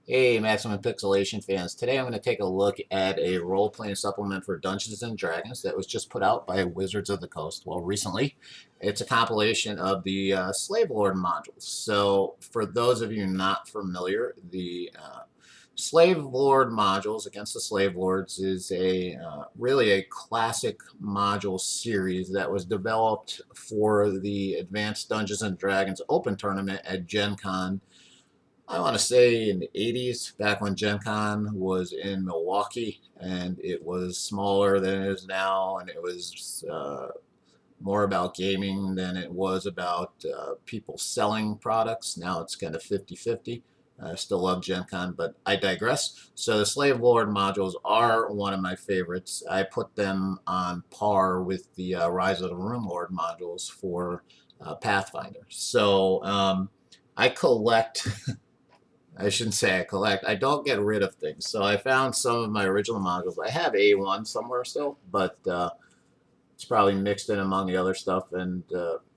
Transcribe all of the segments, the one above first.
Hey, Maximum Pixelation fans. Today I'm going to take a look at a role-playing supplement for Dungeons and Dragons that was just put out by Wizards of the Coast. Well, recently. It's a compilation of the Slave Lord modules. So, for those of you not familiar, the Slave Lord modules against the Slave Lords is a really a classic module series that was developed for the Advanced Dungeons and Dragons Open Tournament at Gen Con. I want to say in the 80s, back when Gen Con was in Milwaukee, and it was smaller than it is now, and it was more about gaming than it was about people selling products. Now it's kind of 50-50. I still love Gen Con, but I digress. So the Slave Lord modules are one of my favorites. I put them on par with the Rise of the Rune Lord modules for Pathfinder. So I collect I shouldn't say I collect. I don't get rid of things. So I found some of my original modules. I have A1 somewhere still, but it's probably mixed in among the other stuff and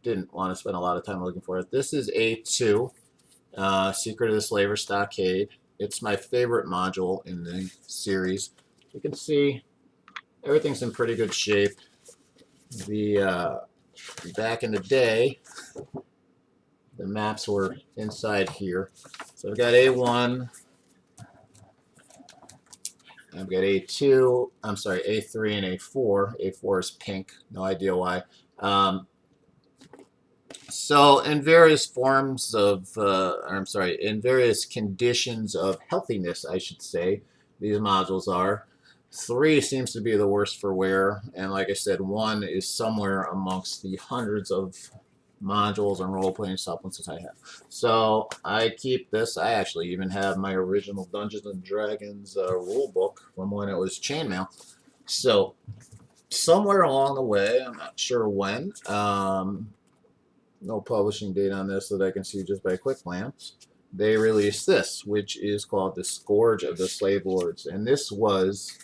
didn't want to spend a lot of time looking for it. This is A2, Secret of the Slaver Stockade. It's my favorite module in the series. You can see everything's in pretty good shape. The back in the day, the maps were inside here. So I've got A1, I've got A2, I'm sorry, A3 and A4. A4 is pink, no idea why. So in various forms of, I'm sorry, in various conditions of healthiness, I should say, these modules are. 3 seems to be the worst for wear, and like I said, 1 is somewhere amongst the hundreds of modules and role-playing supplements that I have. So I keep this. I actually even have my original Dungeons and Dragons rule book from when it was chainmail. So somewhere along the way, I'm not sure when, no publishing date on this that I can see just by a quick glance, they released this, which is called the Scourge of the Slave Lords. And this was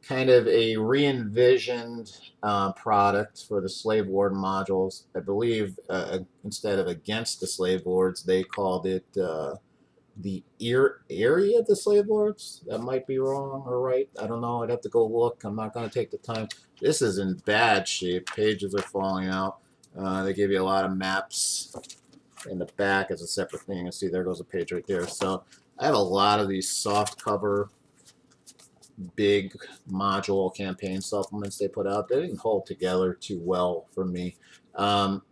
kind of a re-envisioned product for the Slave Lord modules. I believe instead of against the Slave Lords, they called it the area of the Slave Lords. That might be wrong or right. I don't know. I'd have to go look. I'm not going to take the time. This is in bad shape. Pages are falling out. They give you a lot of maps in the back as a separate thing. You see there goes a page right there. So I have a lot of these soft cover big module campaign supplements they put out. They didn't hold together too well for me. What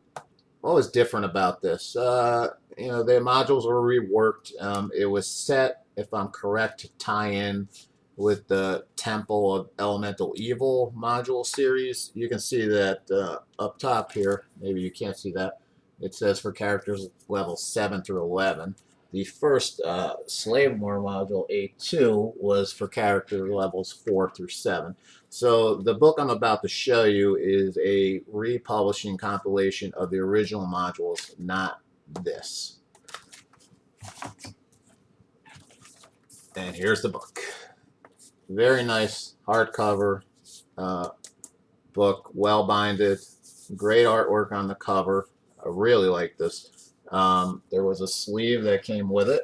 was different about this? You know, the modules were reworked. It was set, if I'm correct, to tie in with the Temple of Elemental Evil module series. You can see that up top here. Maybe you can't see that. It says for characters level 7 through 11. The first Slave Lord module, A2, was for character levels 4 through 7. So the book I'm about to show you is a republishing compilation of the original modules, not this. And here's the book. Very nice hardcover book, well binded, great artwork on the cover. I really like this. There was a sleeve that came with it.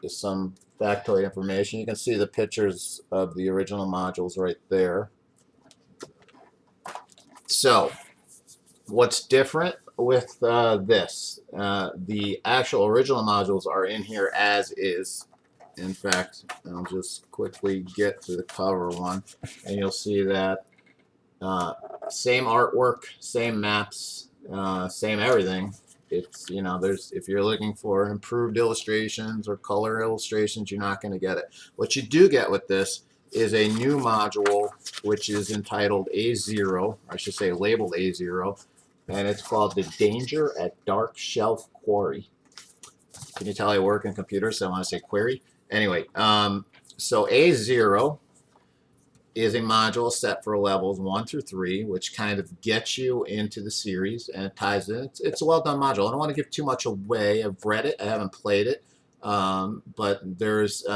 Just some factoid information. You can see the pictures of the original modules right there. So, what's different with this? The actual original modules are in here as is. In fact, I'll just quickly get to the cover one, and you'll see that same artwork, same maps, same everything. It's, you know, there's, if you're looking for improved illustrations or color illustrations, you're not going to get it. What you do get with this is a new module, which is entitled A0, I should say labeled A0, and it's called The Danger at Dark Shelf Quarry. Can you tell I work in computers, so I want to say query? Anyway, so A0 is a module set for levels 1 through 3, which kind of gets you into the series and it ties in. It's a well-done module. I don't want to give too much away. I've read it. I haven't played it. But there's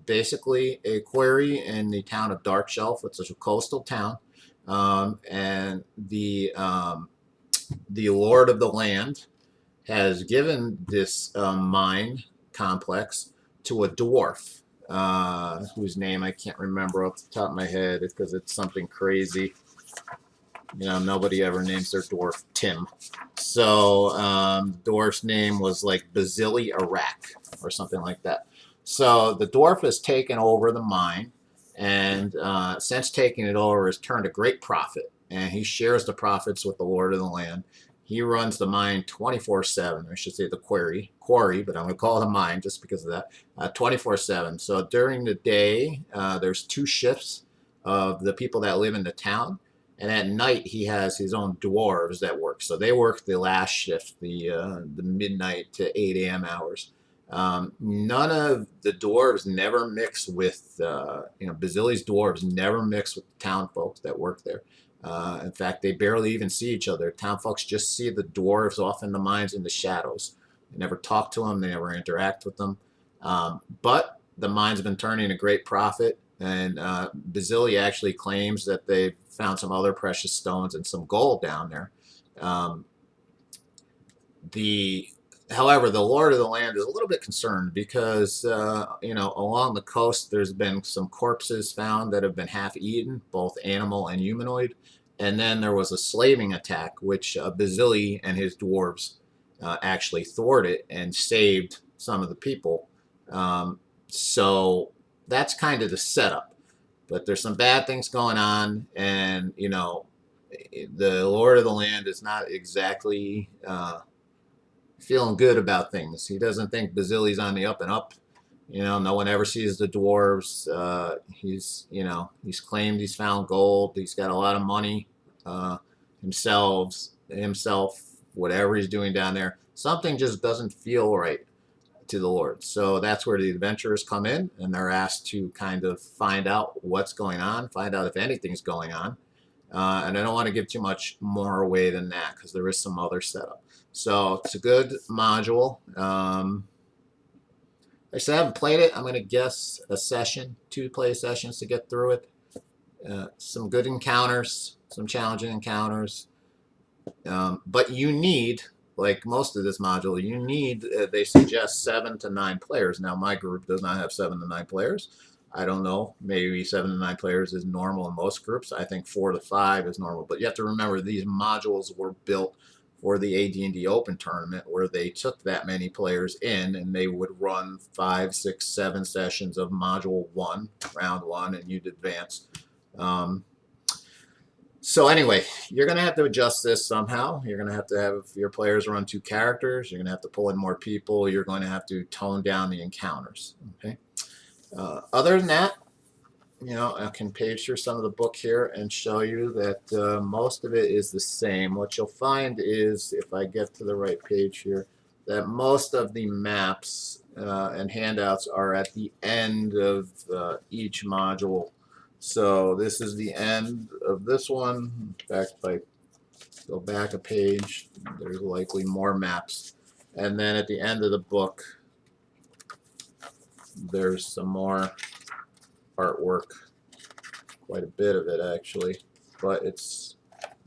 basically a quarry in the town of Dark Shelf, which is a coastal town. And the Lord of the Land has given this mine complex to a dwarf, whose name I can't remember off the top of my head because it's something crazy. You know, nobody ever names their dwarf Tim. So dwarf's name was like Basili Iraq or something like that. So the dwarf has taken over the mine, and since taking it over, has turned a great profit, and he shares the profits with the lord of the land. He runs the mine 24/7. I should say the quarry, but I'm going to call it a mine just because of that. 24/7. So during the day, there's 2 shifts of the people that live in the town. And at night, he has his own dwarves that work. So they work the last shift, the midnight to 8 a.m. hours. None of the dwarves never mix with, Basili's dwarves never mix with the town folks that work there. In fact, they barely even see each other. Town folks just see the dwarves off in the mines in the shadows. They never talk to them. They never interact with them. But the mine's been turning a great profit. And Basili actually claims that they've found some other precious stones and some gold down there. However, the lord of the land is a little bit concerned because, along the coast, there's been some corpses found that have been half eaten, both animal and humanoid. And then there was a slaving attack, which Basili and his dwarves actually thwarted and saved some of the people. So that's kind of the setup. But there's some bad things going on, and the lord of the land is not exactly feeling good about things. He doesn't think Basili's on the up and up. No one ever sees the dwarves. He's claimed he's found gold. He's got a lot of money himself, whatever he's doing down there. Something just doesn't feel right to the Lord. So that's where the adventurers come in, and they're asked to kind of find out what's going on, find out if anything's going on. And I don't want to give too much more away than that because there is some other setup. So it's a good module. I still haven't played it. I'm going to guess a session, 2 play sessions to get through it. Some good encounters, some challenging encounters. But you need, like most of this module, you need, they suggest 7 to 9 players. Now, my group does not have 7 to 9 players. I don't know. Maybe 7 to 9 players is normal in most groups. I think 4 to 5 is normal. But you have to remember, these modules were built for the AD&D Open Tournament, where they took that many players in, and they would run 5, 6, 7 sessions of Module 1, Round 1, and you'd advance. So anyway, you're going to have to adjust this somehow. You're going to have your players run 2 characters. You're going to have to pull in more people. You're going to have to tone down the encounters. Okay. Other than that, I can page through some of the book here and show you that most of it is the same. What you'll find is, if I get to the right page here, that most of the maps and handouts are at the end of each module. So this is the end of this one. In fact, if I go back a page, there's likely more maps. And then at the end of the book, there's some more artwork, quite a bit of it actually, but it's,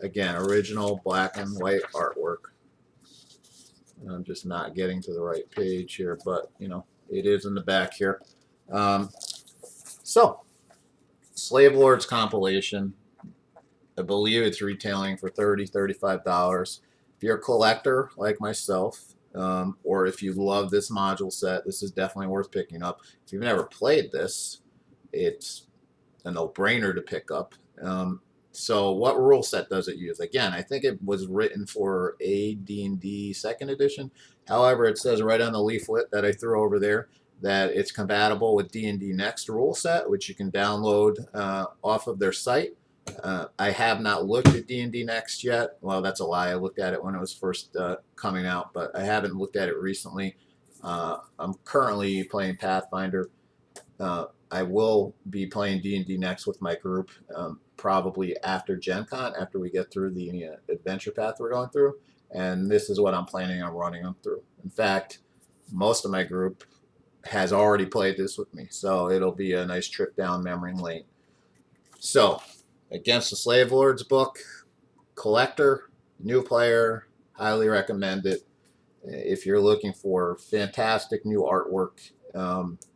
again, original black and white artwork. I'm just not getting to the right page here, but it is in the back here. So Slave Lords compilation, I believe it's retailing for $30, $35. If you're a collector like myself, or if you love this module set, this is definitely worth picking up. If you've never played this, it's a no-brainer to pick up. So what rule set does it use? Again, I think it was written for AD&D 2nd edition. However, it says right on the leaflet that I threw over there that it's compatible with D&D Next rule set, which you can download off of their site. I have not looked at D&D Next yet. Well, that's a lie. I looked at it when it was first coming out, but I haven't looked at it recently. I'm currently playing Pathfinder. I will be playing D&D Next with my group probably after Gen Con, after we get through the adventure path we're going through. And this is what I'm planning on running them through. In fact, most of my group has already played this with me, so it'll be a nice trip down memory lane. So, Against the Slave Lords book, collector, new player, highly recommend it. If you're looking for fantastic new artwork,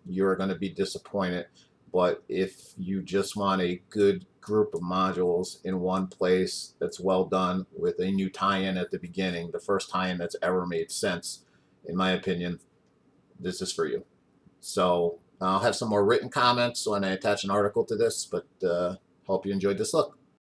you're going to be disappointed. But if you just want a good group of modules in one place that's well done with a new tie-in at the beginning, the first tie-in that's ever made sense, in my opinion, this is for you. So I'll have some more written comments when I attach an article to this, but hope you enjoyed this look.